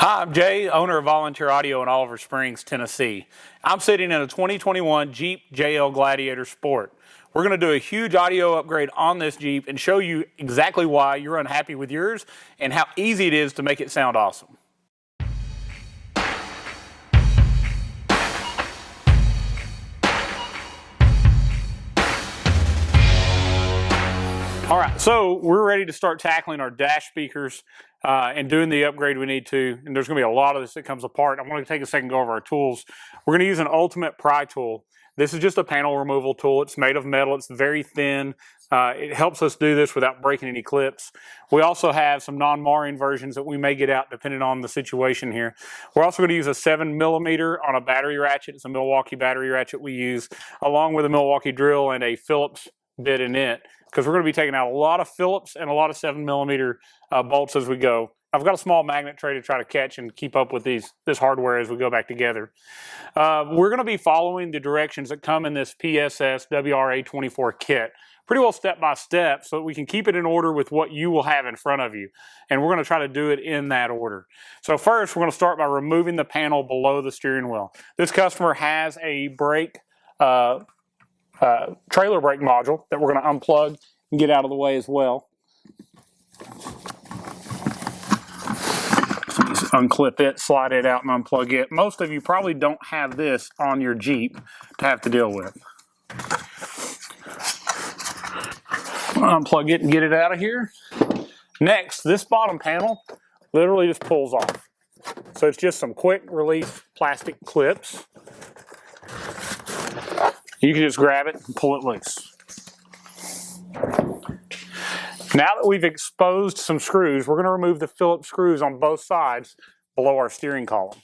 Hi, I'm Jay, owner of Volunteer Audio in Oliver Springs, Tennessee. I'm sitting in a 2021 Jeep Gladiator Sport. We're going to do a huge audio upgrade on this Jeep and show you exactly why you're unhappy with yours and how easy it is to make it sound awesome. All right, so we're ready to start tackling our dash speakers and doing the upgrade we need to. And there's gonna be a lot of this that comes apart. I want to take a second to go over our tools. We're gonna use an Ultimate Pry tool. This is just a panel removal tool. It's made of metal, it's very thin. It helps us do this without breaking any clips. We also have some non-marring versions that we may get out depending on the situation here. We're also gonna use a 7mm on a battery ratchet. It's a Milwaukee battery ratchet we use, along with a Milwaukee drill and a Phillips bit in it, because we're going to be taking out a lot of Phillips and a lot of 7mm bolts as we go. I've got a small magnet tray to try to catch and keep up with this hardware as we go back together. We're going to be following the directions that come in this PSS-WRA 24 kit, pretty well step by step, so that we can keep it in order with what you will have in front of you. And we're going to try to do it in that order. So first, we're going to start by removing the panel below the steering wheel. This customer has a brake trailer brake module that we're going to unplug and get out of the way as well. So just unclip it, slide it out, and unplug it. Most of you probably don't have this on your Jeep to have to deal with. Unplug it and get it out of here. Next, this bottom panel literally just pulls off. So it's just some quick release plastic clips. You can just grab it and pull it loose. Now that we've exposed some screws, we're going to remove the Phillips screws on both sides below our steering column.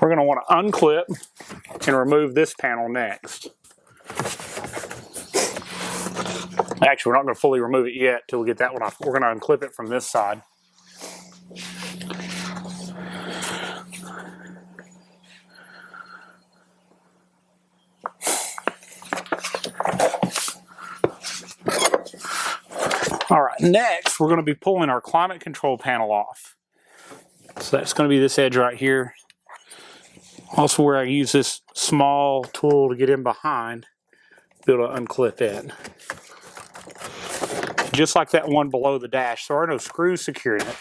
We're going to want to unclip and remove this panel next. Actually, we're not going to fully remove it yet till we get that one off. We're going to unclip it from this side. All right, next we're going to be pulling our climate control panel off. So that's going to be this edge right here. Also where I use this small tool to get in behind, be able to unclip it. Just like that one below the dash. There are no screws securing it.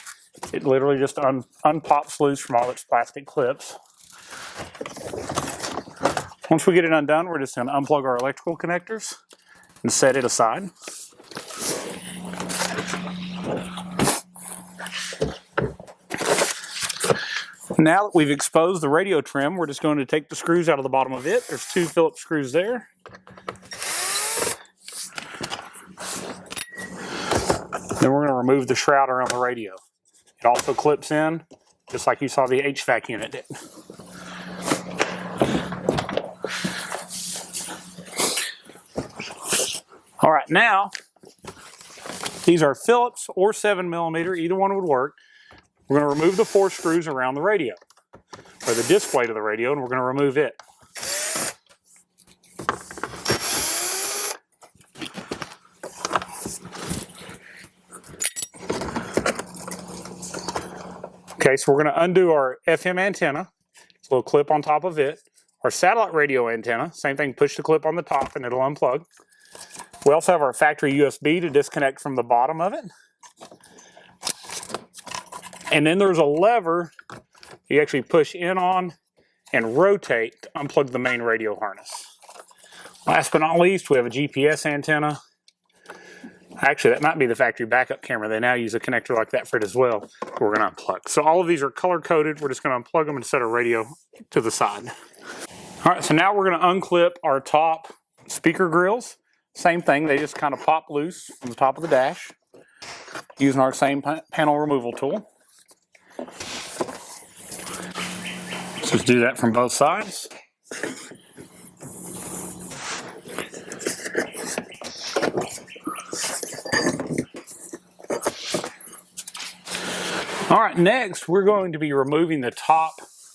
It literally just unpops loose from all its plastic clips. Once we get it undone, we're just going to unplug our electrical connectors and set it aside. Now that we've exposed the radio trim, we're just going to take the screws out of the bottom of it. There's 2 Phillips screws there. Then we're going to remove the shroud around the radio. It also clips in, just like you saw the HVAC unit did. All right, now, these are Phillips or 7mm, either one would work. We're going to remove the 4 screws around the radio, or the disc plate of the radio, and we're going to remove it. Okay, so we're going to undo our FM antenna. It's a little clip on top of it. Our satellite radio antenna, same thing, push the clip on the top and it'll unplug. We also have our factory USB to disconnect from the bottom of it. And then there's a lever you actually push in on and rotate to unplug the main radio harness. Last but not least, we have a GPS antenna. Actually, that might be the factory backup camera. They now use a connector like that for it as well. We're going to unplug. So all of these are color-coded. We're just going to unplug them and set our radio to the side. All right, so now we're going to unclip our top speaker grills. Same thing, they just kind of pop loose from the top of the dash using our same panel removal tool. So just do that from both sides. All right, next we're going to be removing the top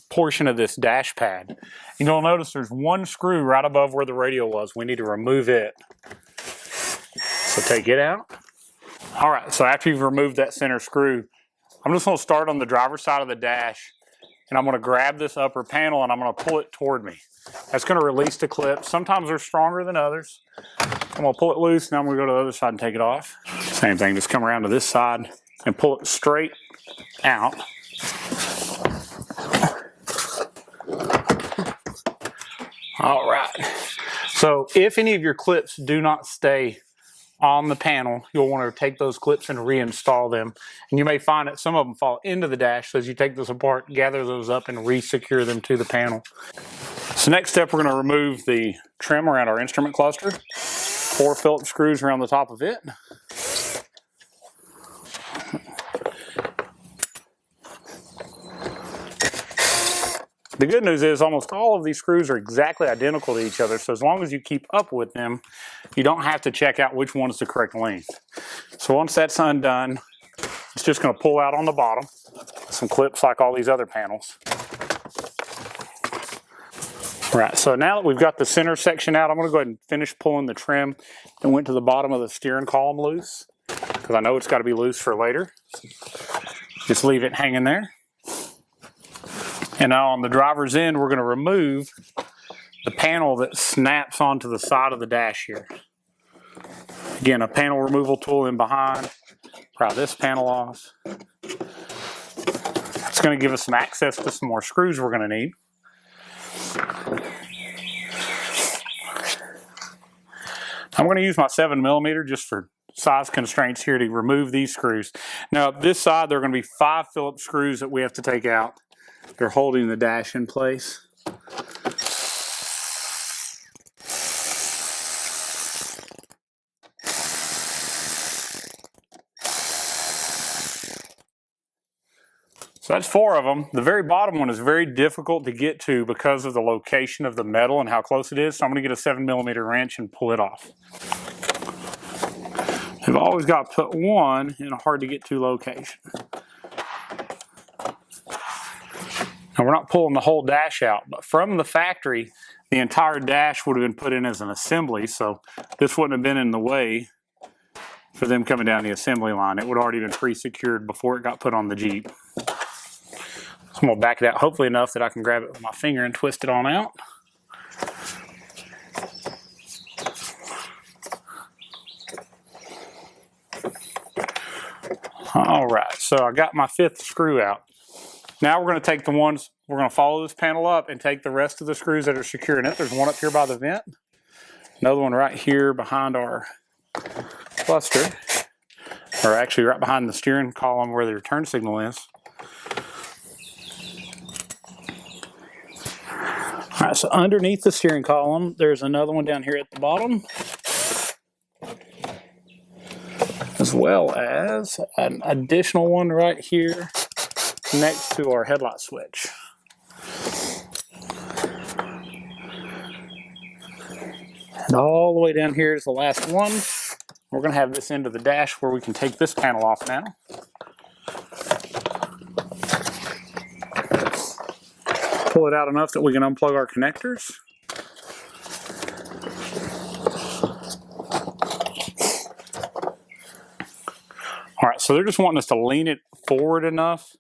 portion of this dash pad. You'll notice there's one screw right above where the radial was. We need to remove it. So take it out. All right, so after you've removed that center screw, I'm just gonna start on the driver's side of the dash, and I'm gonna grab this upper panel and I'm gonna pull it toward me. That's gonna release the clip. Sometimes they're stronger than others. I'm gonna pull it loose, now I'm gonna go to the other side and take it off. Same thing, just come around to this side and pull it straight out. All right, so if any of your clips do not stay on the panel, you'll want to take those clips and reinstall them. And you may find that some of them fall into the dash, so as you take this apart, gather those up and re-secure them to the panel. So next step, we're going to remove the trim around our instrument cluster. 4 Phillips screws around the top of it. The good news is almost all of these screws are exactly identical to each other, so as long as you keep up with them, you don't have to check out which one is the correct length. So once that's undone, it's just going to pull out on the bottom. Some clips like all these other panels. All right, so now that we've got the center section out, I'm going to go ahead and finish pulling the trim and went to the bottom of the steering column loose, because I know it's got to be loose for later. Just leave it hanging there. And now on the driver's end, we're going to remove the panel that snaps onto the side of the dash here. Again, a panel removal tool in behind. Pry this panel off. It's going to give us some access to some more screws we're going to need. I'm going to use my 7mm just for size constraints here to remove these screws. Now this side, there are going to be 5 Phillips screws that we have to take out. They're holding the dash in place. So that's 4 of them. The very bottom one is very difficult to get to because of the location of the metal and how close it is. So I'm going to get a 7mm wrench and pull it off. I've always got to put one in a hard to get to location. Now we're not pulling the whole dash out, but from the factory, the entire dash would have been put in as an assembly, so this wouldn't have been in the way for them coming down the assembly line. It would have already been pre-secured before it got put on the Jeep. So I'm going to back it out hopefully enough that I can grab it with my finger and twist it on out. All right, so I got my 5th screw out. Now we're going to take the ones, we're going to follow this panel up and take the rest of the screws that are securing it. There's one up here by the vent. Another one right here behind our cluster. Or actually right behind the steering column where the return signal is. All right, so underneath the steering column, there's another one down here at the bottom. As well as an additional one right here next to our headlight switch. And all the way down here is the last one. We're going to have this end of the dash where we can take this panel off now. Pull it out enough that we can unplug our connectors. All right, so they're just wanting us to lean it forward enough.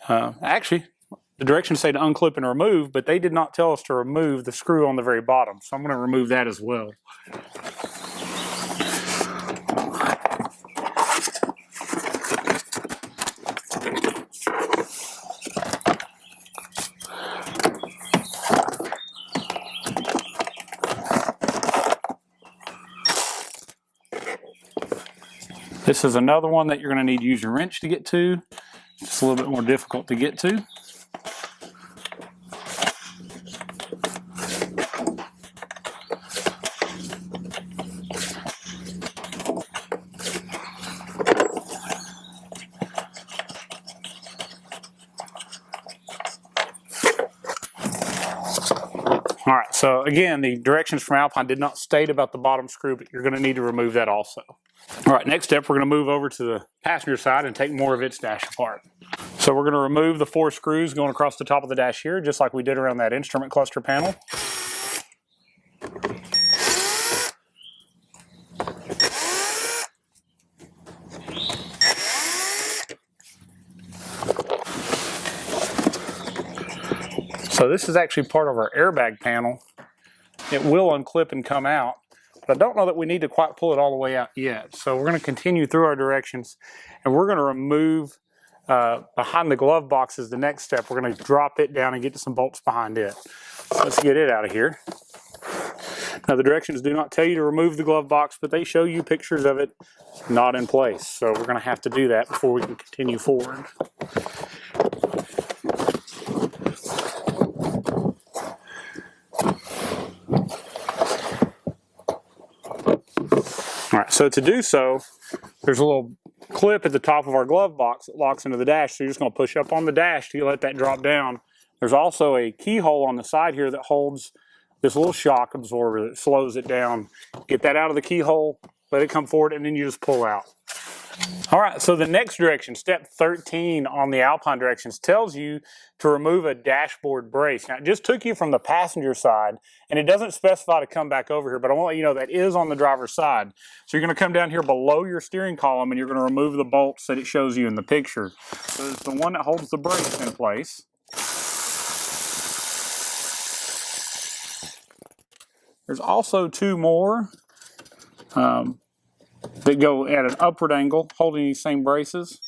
Actually, the directions say to unclip and remove, but they did not tell us to remove the screw on the very bottom. So I'm going to remove that as well. This is another one that you're going to need to use your wrench to get to. It's just a little bit more difficult to get to. So again, the directions from Alpine did not state about the bottom screw, but you're going to need to remove that also. All right, next step, we're going to move over to the passenger side and take more of its dash apart. So we're going to remove the 4 screws going across the top of the dash here, just like we did around that instrument cluster panel. So this is actually part of our airbag panel. It will unclip and come out, but I don't know that we need to quite pull it all the way out yet. So we're going to continue through our directions, and we're going to remove behind the glove box is the next step. We're going to drop it down and get to some bolts behind it. Let's get it out of here. Now the directions do not tell you to remove the glove box, but they show you pictures of it not in place. So we're going to have to do that before we can continue forward. All right, so to do so, there's a little clip at the top of our glove box that locks into the dash. So you're just going to push up on the dash to let that drop down. There's also a keyhole on the side here that holds this little shock absorber that slows it down. Get that out of the keyhole, let it come forward, and then you just pull out. All right, so the next direction, step 13 on the Alpine directions, tells you to remove a dashboard brace. Now, it just took you from the passenger side, and it doesn't specify to come back over here, but I want to let you know that is on the driver's side. So you're going to come down here below your steering column, and you're going to remove the bolts that it shows you in the picture. So it's the one that holds the brace in place. There's also 2 more that go at an upward angle, holding these same braces.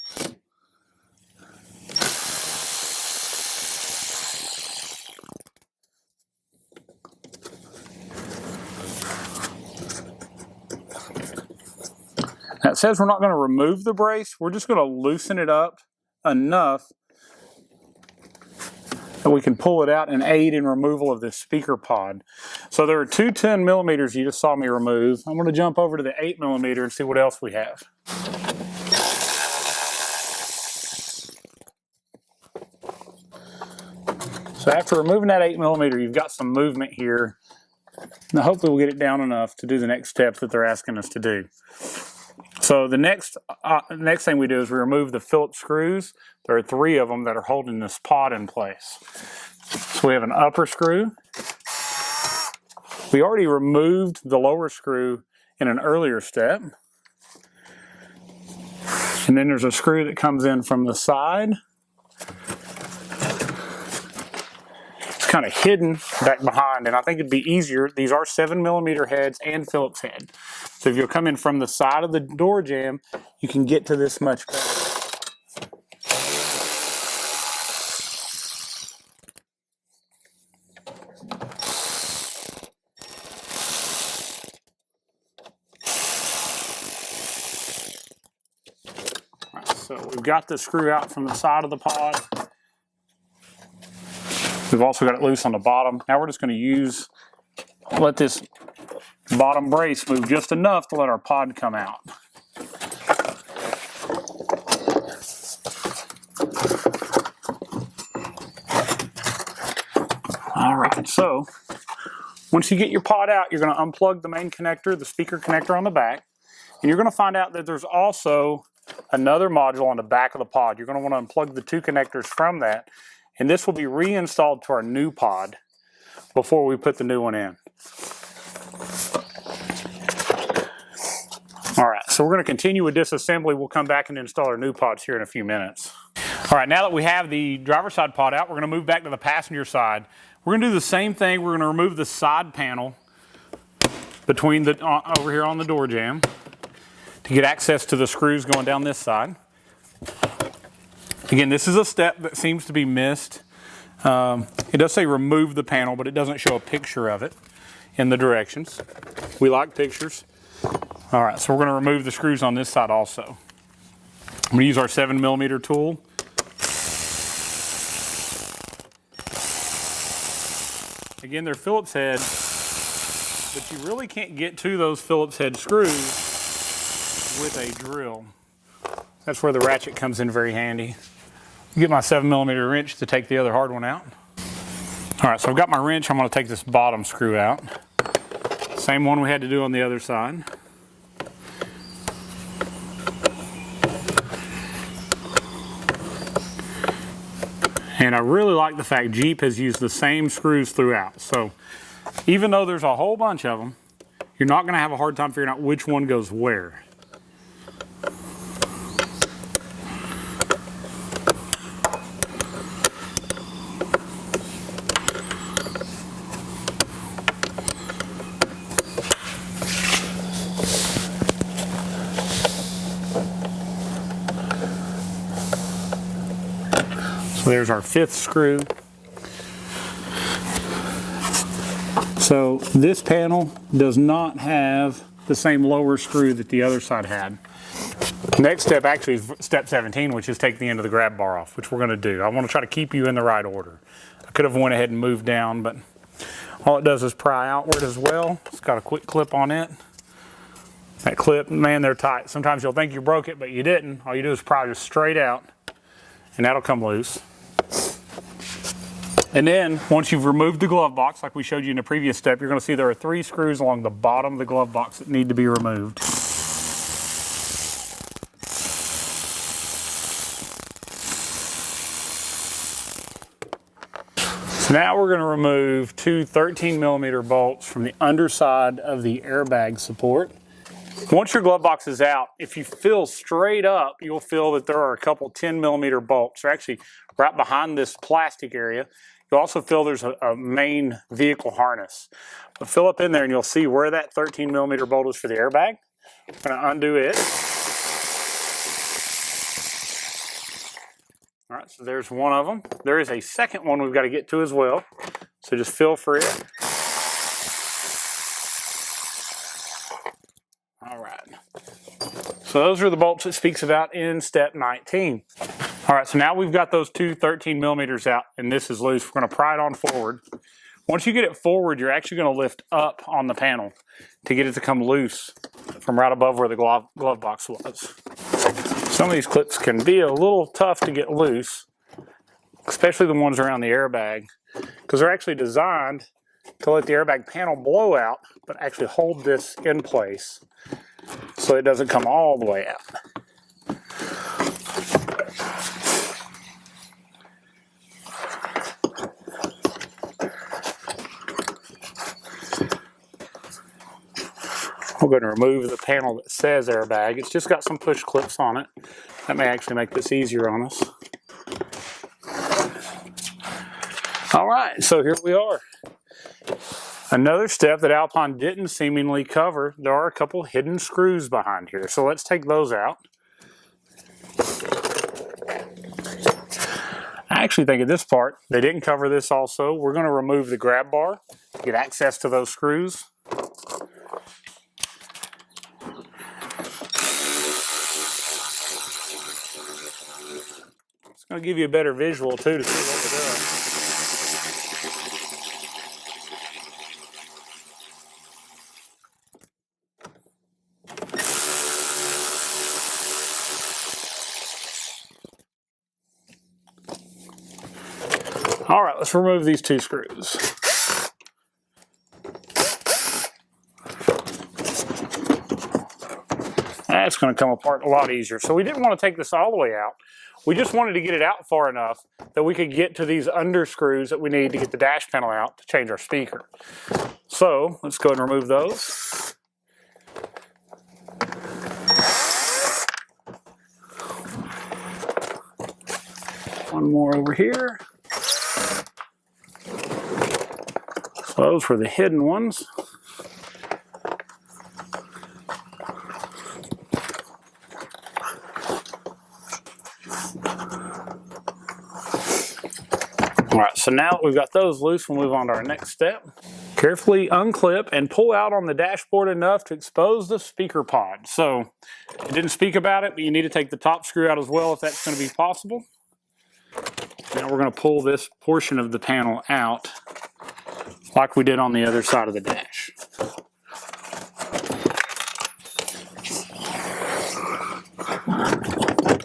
Now it says we're not going to remove the brace, we're just going to loosen it up enough that we can pull it out and aid in removal of this speaker pod. So there are 2 10mm you just saw me remove. I'm going to jump over to the 8mm and see what else we have. So after removing that 8mm, you've got some movement here. Now hopefully we'll get it down enough to do the next steps that they're asking us to do. So the next thing we do is we remove the Phillips screws. There are 3 of them that are holding this pod in place. So we have an upper screw. We already removed the lower screw in an earlier step. And then there's a screw that comes in from the side. It's kind of hidden back behind, and I think it'd be easier. These are 7mm heads and Phillips head. So if you'll come in from the side of the door jamb, you can get to this much better. So we've got the screw out from the side of the pod. We've also got it loose on the bottom. Now we're just going to let this bottom brace move just enough to let our pod come out. All right, so once you get your pod out, you're going to unplug the main connector, the speaker connector on the back, and you're going to find out that there's also another module on the back of the pod. You're going to want to unplug the 2 connectors from that, and this will be reinstalled to our new pod before we put the new one in. All right, so we're going to continue with disassembly. We'll come back and install our new pods here in a few minutes. All right, now that we have the driver's side pod out, we're going to move back to the passenger side. We're going to do the same thing. We're going to remove the side panel between the over here on the door jamb to get access to the screws going down this side. Again, this is a step that seems to be missed. It does say remove the panel, but it doesn't show a picture of it in the directions. We like pictures. All right, so we're going to remove the screws on this side also. I'm going to use our 7mm tool. Again, they're Phillips head, but you really can't get to those Phillips head screws with a drill. That's where the ratchet comes in very handy. Get my 7mm wrench to take the other hard one out. All right, so I've got my wrench. I'm going to take this bottom screw out. Same one we had to do on the other side. And I really like the fact Jeep has used the same screws throughout. So even though there's a whole bunch of them, you're not going to have a hard time figuring out which one goes where. So there's our 5th screw. So this panel does not have the same lower screw that the other side had. Next step actually is step 17, which is take the end of the grab bar off, which we're going to do. I want to try to keep you in the right order. I could have went ahead and moved down, but all it does is pry outward as well. It's got a quick clip on it. That clip, man, they're tight. Sometimes you'll think you broke it, but you didn't. All you do is pry just straight out, and that'll come loose. And then, once you've removed the glove box, like we showed you in the previous step, you're going to see there are 3 screws along the bottom of the glove box that need to be removed. So now we're going to remove 2 13mm bolts from the underside of the airbag support. Once your glove box is out, if you feel straight up, you'll feel that there are a couple 10mm bolts. They're actually right behind this plastic area. You'll also feel there's a main vehicle harness. But fill up in there and you'll see where that 13mm bolt is for the airbag. I'm going to undo it. All right, so there's one of them. There is a second one we've got to get to as well. So just feel for it. All right. So those are the bolts it speaks about in step 19. All right, so now we've got those 2 13mm out, and this is loose. We're going to pry it on forward. Once you get it forward, you're actually going to lift up on the panel to get it to come loose from right above where the glove box was. Some of these clips can be a little tough to get loose, especially the ones around the airbag, because they're actually designed to let the airbag panel blow out, but actually hold this in place so it doesn't come all the way out. We're going to remove the panel that says airbag. It's just got some push clips on it. That may actually make this easier on us. All right, so here we are. Another step that Alpine didn't seemingly cover, there are a couple hidden screws behind here. So let's take those out. I actually think at this part, they didn't cover this also. We're going to remove the grab bar to get access to those screws. It's going to give you a better visual too to see what we're doing. All right, let's remove these 2 screws. That's going to come apart a lot easier. So we didn't want to take this all the way out. We just wanted to get it out far enough that we could get to these under screws that we need to get the dash panel out to change our speaker. So let's go ahead and remove those. One more over here. So those were the hidden ones. All right, so now that we've got those loose, we'll move on to our next step. Carefully unclip and pull out on the dashboard enough to expose the speaker pod. So I didn't speak about it, but you need to take the top screw out as well if that's going to be possible. Now we're going to pull this portion of the panel out like we did on the other side of the dash.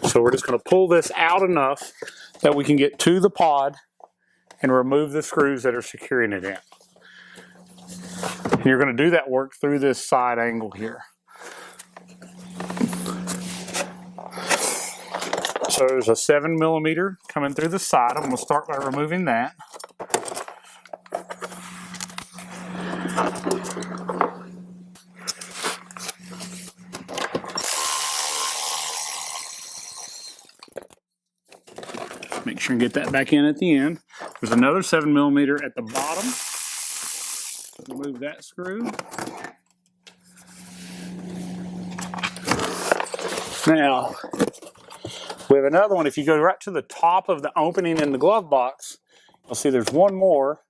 So we're just going to pull this out enough that we can get to the pod and remove the screws that are securing it in. And you're going to do that work through this side angle here. So there's a 7mm coming through the side. I'm going to start by removing that. Make sure and get that back in at the end. There's another 7mm at the bottom. Remove that screw. Now, we have another one. If you go right to the top of the opening in the glove box, you'll see there's one more.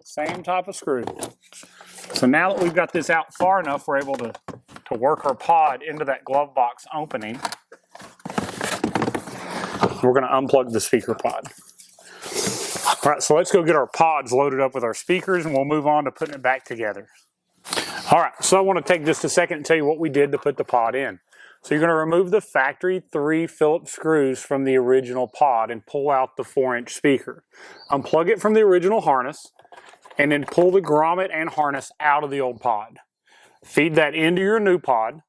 Same type of screw. So now that we've got this out far enough, we're able to work our pod into that glove box opening. We're going to unplug the speaker pod. All right, so let's go get our pods loaded up with our speakers, and we'll move on to putting it back together. All right, so I want to take just a second and tell you what we did to put the pod in. So you're going to remove the factory 3 Phillips screws from the original pod and pull out the 4-inch speaker. Unplug it from the original harness, and then pull the grommet and harness out of the old pod. Feed that into your new pod,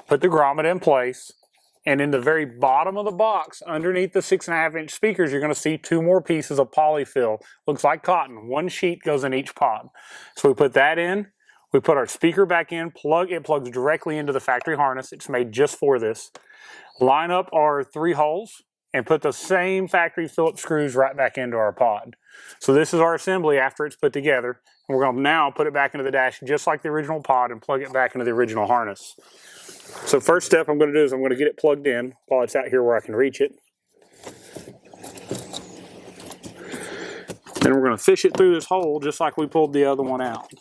put the grommet in place, and in the very bottom of the box, underneath the 6.5-inch speakers, you're going to see 2 more pieces of polyfill. Looks like cotton. 1 sheet goes in each pod. So we put that in. We put our speaker back in. It plugs directly into the factory harness. It's made just for this. Line up our 3 holes and put the same factory Phillips screws right back into our pod. So this is our assembly after it's put together. And we're going to now put it back into the dash just like the original pod and plug it back into the original harness. So first step I'm going to do is I'm going to get it plugged in while it's out here where I can reach it. Then we're going to fish it through this hole just like we pulled the other one out.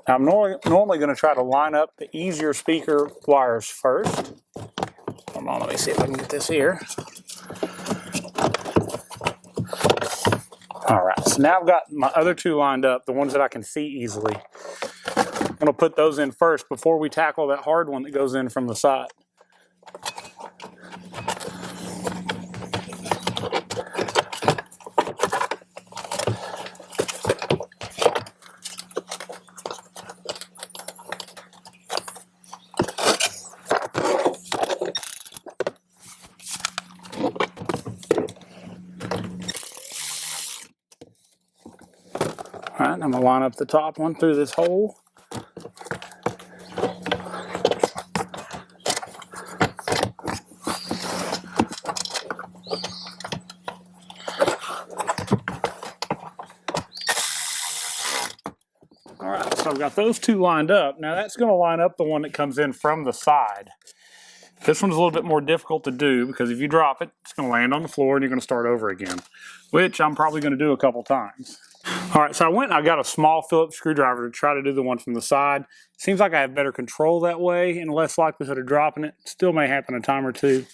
I'm normally going to try to line up the easier speaker wires first. Hold on, let me see if I can get this here. All right, so now I've got my other 2 lined up, the ones that I can see easily. I'm going to put those in first before we tackle that hard one that goes in from the side. All right, I'm going to line up the top one through this hole. All right, so I've got those 2 lined up. Now that's going to line up the one that comes in from the side. This one's a little bit more difficult to do because if you drop it, it's going to land on the floor and you're going to start over again, which I'm probably going to do a couple times. All right, so I got a small Phillips screwdriver to try to do the one from the side. Seems like I have better control that way and less likelihood of dropping it. Still may happen a time or two.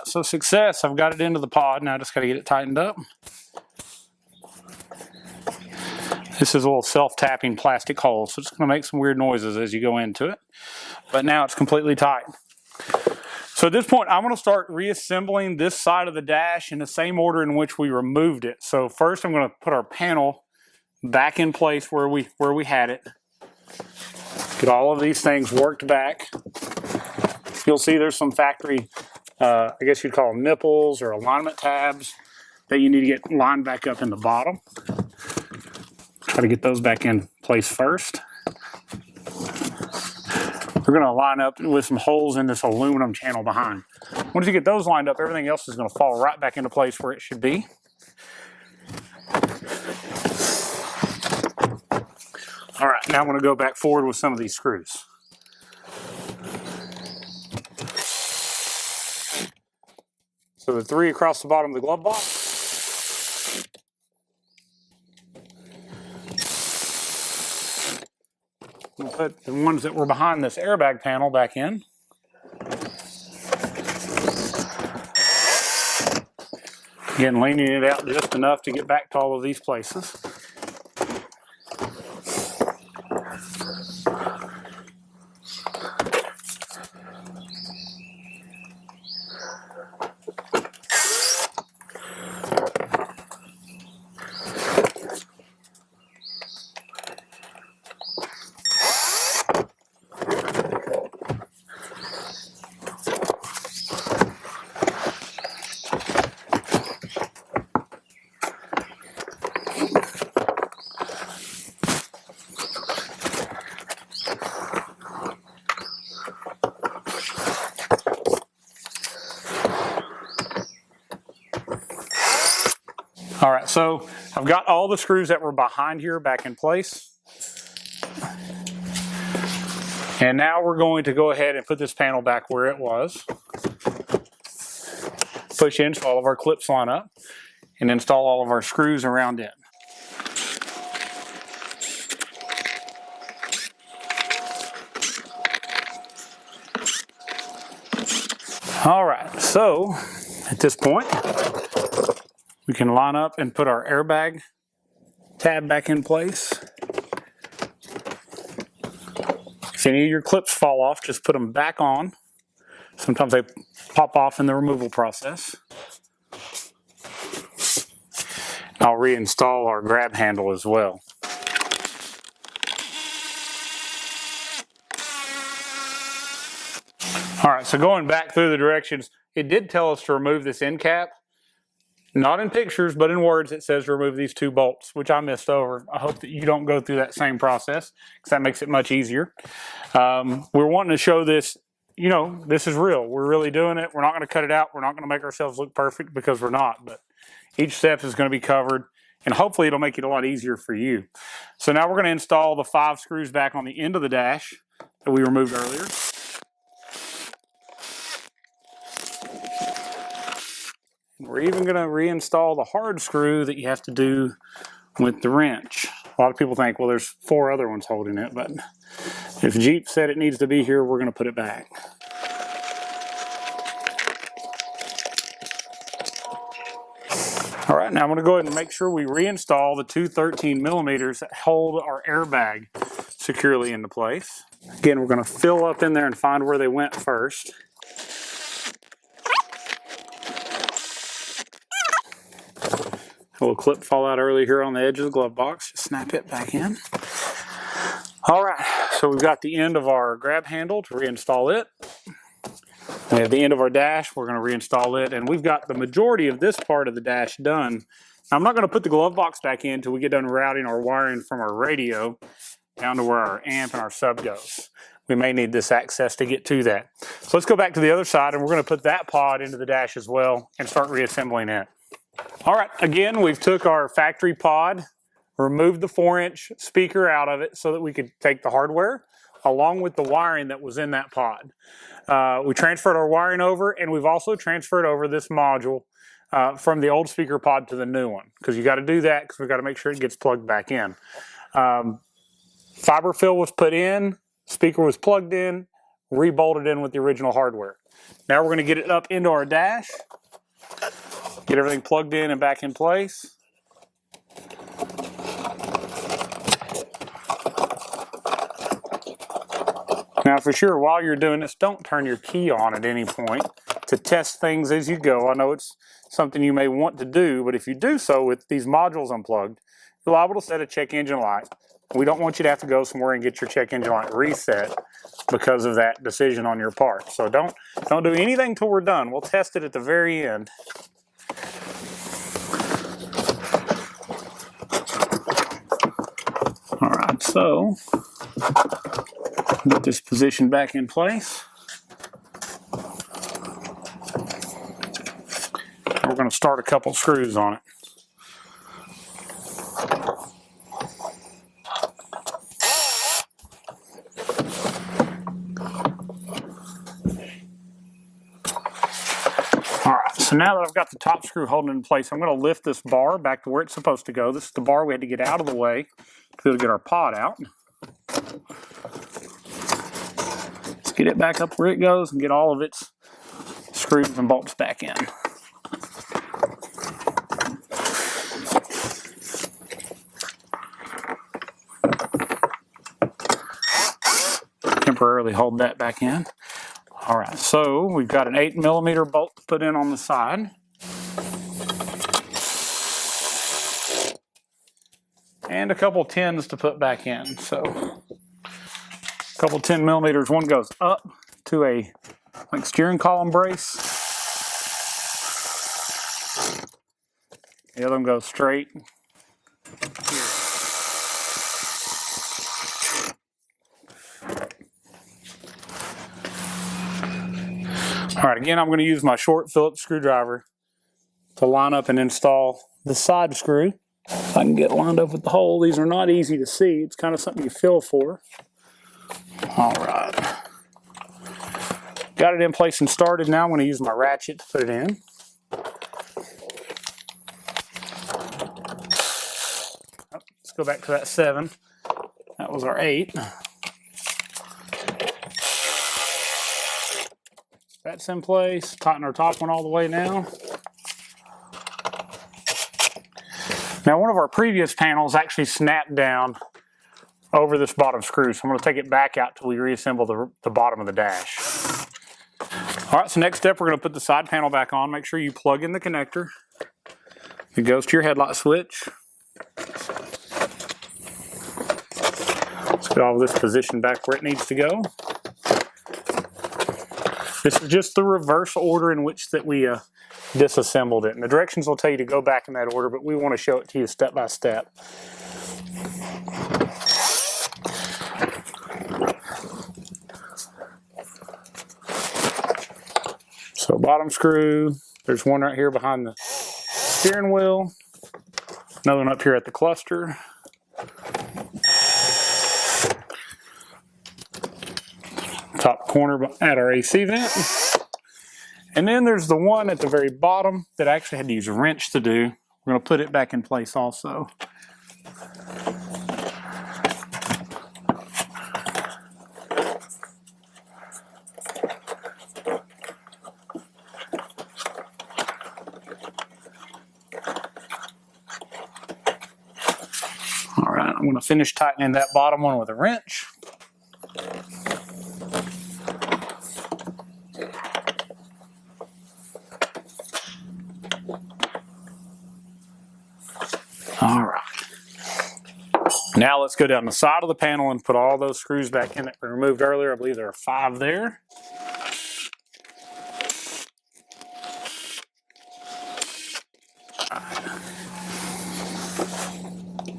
So success, I've got it into the pod. Now I just got to get it tightened up. This is a little self-tapping plastic hole, so it's going to make some weird noises as you go into it. But now it's completely tight. So at this point, I'm going to start reassembling this side of the dash in the same order in which we removed it. So first I'm going to put our panel back in place where we had it. Get all of these things worked back. You'll see there's some factory I guess you'd call them nipples or alignment tabs that you need to get lined back up in the bottom. Try to get those back in place first. We're going to line up with some holes in this aluminum channel behind. Once you get those lined up, everything else is going to fall right back into place where it should be. All right, now I'm going to go back forward with some of these screws. So the 3 across the bottom of the glove box. We'll put the ones that were behind this airbag panel back in. Again, leaning it out just enough to get back to all of these places. All right, so I've got all the screws that were behind here back in place. And now we're going to go ahead and put this panel back where it was. Push in so all of our clips line up and install all of our screws around it. All right, so at this point, we can line up and put our airbag tab back in place. If any of your clips fall off, just put them back on. Sometimes they pop off in the removal process. I'll reinstall our grab handle as well. All right, so going back through the directions, it did tell us to remove this end cap. Not in pictures, but in words, it says remove these 2 bolts, which I missed over. I hope that you don't go through that same process, because that makes it much easier. We're wanting to show this, you know, this is real. We're really doing it. We're not going to cut it out. We're not going to make ourselves look perfect, because we're not. But each step is going to be covered, and hopefully it'll make it a lot easier for you. So now we're going to install the 5 screws back on the end of the dash that we removed earlier. We're even going to reinstall the hard screw that you have to do with the wrench. A lot of people think, well, there's 4 other ones holding it, but if Jeep said it needs to be here, we're going to put it back. All right, now I'm going to go ahead and make sure we reinstall the 2 13mm that hold our airbag securely into place. Again, we're going to fill up in there and find where they went first. A little clip fall out early here on the edge of the glove box. Just snap it back in. All right, so we've got the end of our grab handle to reinstall it. We have the end of our dash. We're going to reinstall it, and we've got the majority of this part of the dash done. Now, I'm not going to put the glove box back in until we get done routing our wiring from our radio down to where our amp and our sub goes. We may need this access to get to that. So let's go back to the other side, and we're going to put that pod into the dash as well and start reassembling it. All right, again, we've took our factory pod, removed the 4-inch speaker out of it so that we could take the hardware along with the wiring that was in that pod. We transferred our wiring over, and we've also transferred over this module from the old speaker pod to the new one, because you got to do that because we've got to make sure it gets plugged back in. Fiber fill was put in, speaker was plugged in, re-bolted in with the original hardware. Now we're going to get it up into our dash. Get everything plugged in and back in place. Now for sure, while you're doing this, don't turn your key on at any point to test things as you go. I know it's something you may want to do, but if you do so with these modules unplugged, you're liable to set a check engine light. We don't want you to have to go somewhere and get your check engine light reset because of that decision on your part. So don't do anything till we're done. We'll test it at the very end. All right, so get this position back in place. We're going to start a couple screws on it. so now that I've got the top screw holding it in place, I'm going to lift this bar back to where it's supposed to go. This is the bar we had to get out of the way to be able to get our pod out. Let's get it back up where it goes and get all of its screws and bolts back in. Temporarily hold that back in. All right, so we've got an 8mm bolt to put in on the side. And a couple 10s to put back in. So a couple 10mm, one goes up to a like steering column brace. The other one goes straight here. All right, again, I'm going to use my short Phillips screwdriver to line up and install the side screw. If I can get lined up with the hole, these are not easy to see. It's kind of something you feel for. All right. Got it in place and started. Now I'm going to use my ratchet to put it in. Let's go back to that 7. That was our 8. That's in place. Tighten our top one all the way now. Now, one of our previous panels actually snapped down over this bottom screw, so I'm going to take it back out till we reassemble the bottom of the dash. All right, so next step, we're going to put the side panel back on. Make sure you plug in the connector. It goes to your headlight switch. Let's get all of this positioned back where it needs to go. This is just the reverse order in which that we disassembled it. And the directions will tell you to go back in that order, but we want to show it to you step by step. So bottom screw, there's one right here behind the steering wheel, another one up here at the cluster. Top corner at our AC vent. And then there's the one at the very bottom that I actually had to use a wrench to do. We're going to put it back in place also. All right, I'm going to finish tightening that bottom one with a wrench. All right. Now let's go down the side of the panel and put all those screws back in that we removed earlier. I believe there are 5 there.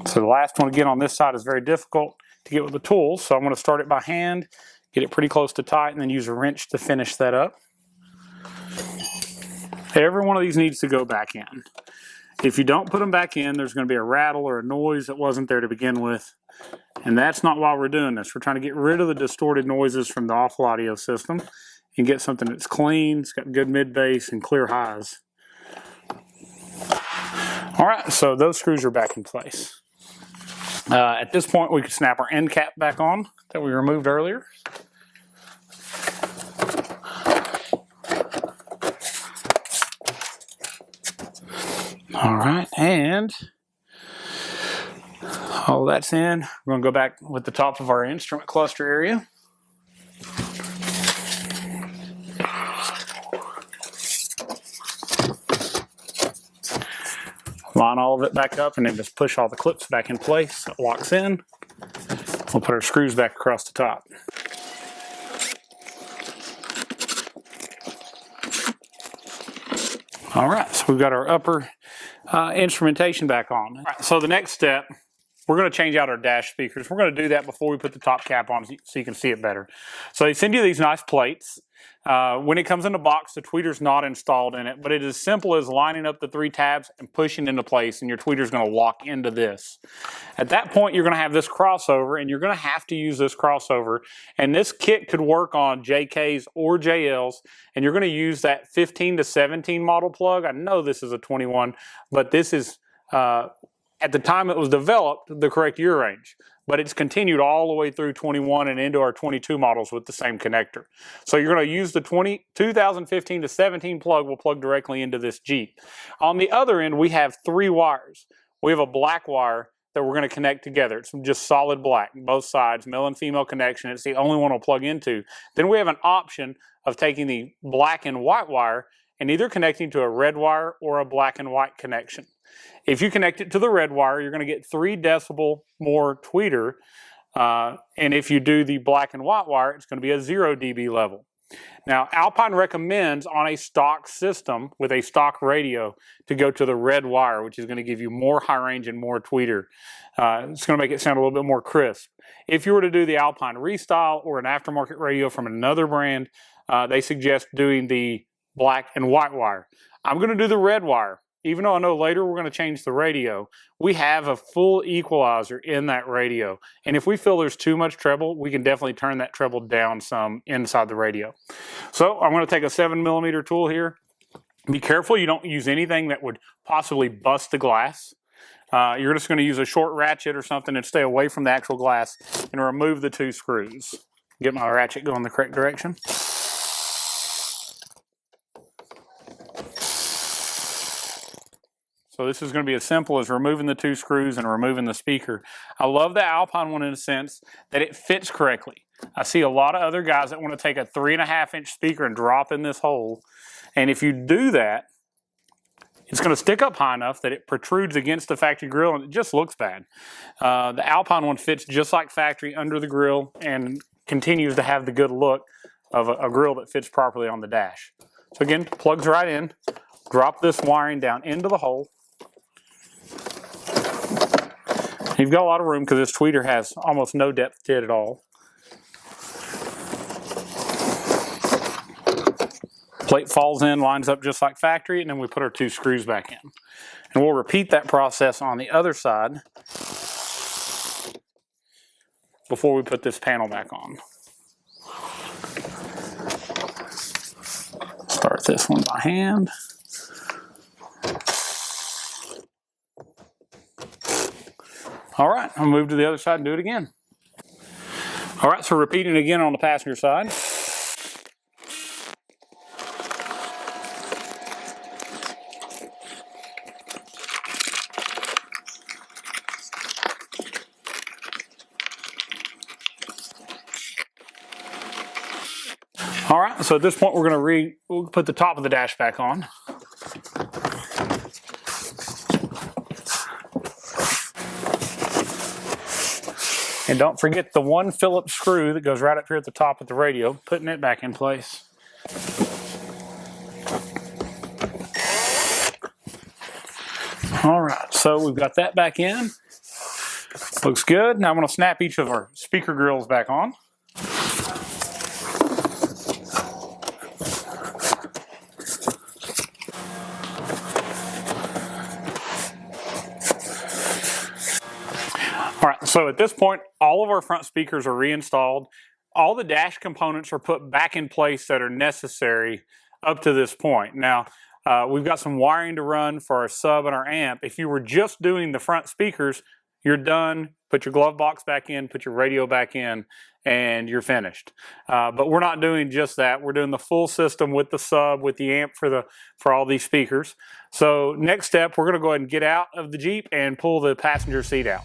So the last one again on this side is very difficult to get with the tools. So I'm going to start it by hand, get it pretty close to tight, and then use a wrench to finish that up. Every one of these needs to go back in. If you don't put them back in, there's going to be a rattle or a noise that wasn't there to begin with. And that's not why we're doing this. We're trying to get rid of the distorted noises from the awful audio system and get something that's clean, it's got good mid bass and clear highs. All right, so those screws are back in place. At this point, we can snap our end cap back on that we removed earlier. All right, and all that's in. We're going to go back with the top of our instrument cluster area. Line all of it back up and then just push all the clips back in place so it locks in. We'll put our screws back across the top. All right, so we've got our upper instrumentation back on. All right, so the next step we're going to change out our dash speakers. We're going to do that before we put the top cap on so you can see it better. So they send you these nice plates. When it comes in the box, the tweeter's not installed in it, but it is as simple as lining up the 3 tabs and pushing into place, and your tweeter's going to lock into this. At that point, you're going to have this crossover, and you're going to have to use this crossover. And this kit could work on JKs or JLs, and you're going to use that 15 to 17 model plug. I know this is a 21, but this is, at the time it was developed, the correct year range. But it's continued all the way through 21 and into our 22 models with the same connector. So you're going to use the 2015 to 17 plug will plug directly into this Jeep. On the other end, we have 3 wires. We have a black wire that we're going to connect together. It's just solid black, both sides, male and female connection. It's the only one we'll plug into. Then we have an option of taking the black and white wire and either connecting to a red wire or a black and white connection. If you connect it to the red wire, you're going to get 3 decibel more tweeter. And if you do the black and white wire, it's going to be a 0 dB level. Now, Alpine recommends on a stock system with a stock radio to go to the red wire, which is going to give you more high range and more tweeter. It's going to make it sound a little bit more crisp. If you were to do the Alpine Restyle or an aftermarket radio from another brand, they suggest doing the black and white wire. I'm going to do the red wire. Even though I know later we're going to change the radio, we have a full equalizer in that radio. And if we feel there's too much treble, we can definitely turn that treble down some inside the radio. So I'm going to take a 7mm tool here. Be careful you don't use anything that would possibly bust the glass. You're just going to use a short ratchet or something and stay away from the actual glass and remove the 2 screws. Get my ratchet going the correct direction. So this is going to be as simple as removing the 2 screws and removing the speaker. I love the Alpine one in a sense that it fits correctly. I see a lot of other guys that want to take a 3.5-inch speaker and drop in this hole. And if you do that, it's going to stick up high enough that it protrudes against the factory grill and it just looks bad. The Alpine one fits just like factory under the grill and continues to have the good look of a grill that fits properly on the dash. So again, plugs right in. Drop this wiring down into the hole. You've got a lot of room because this tweeter has almost no depth to it at all. Plate falls in, lines up just like factory, and then we put our 2 screws back in. And we'll repeat that process on the other side before we put this panel back on. Start this one by hand. All right, I'll move to the other side and do it again. All right, so repeating again on the passenger side. All right, so at this point we'll put the top of the dash back on. And don't forget the 1 Phillips screw that goes right up here at the top of the radio, putting it back in place. All right, so we've got that back in. Looks good. Now I'm going to snap each of our speaker grills back on. All right, so at this point, all of our front speakers are reinstalled. All the dash components are put back in place that are necessary up to this point. Now, we've got some wiring to run for our sub and our amp. If you were just doing the front speakers, you're done. Put your glove box back in, put your radio back in, and you're finished. But we're not doing just that. We're doing the full system with the sub, with the amp for all these speakers. So next step, we're going to go ahead and get out of the Jeep and pull the passenger seat out.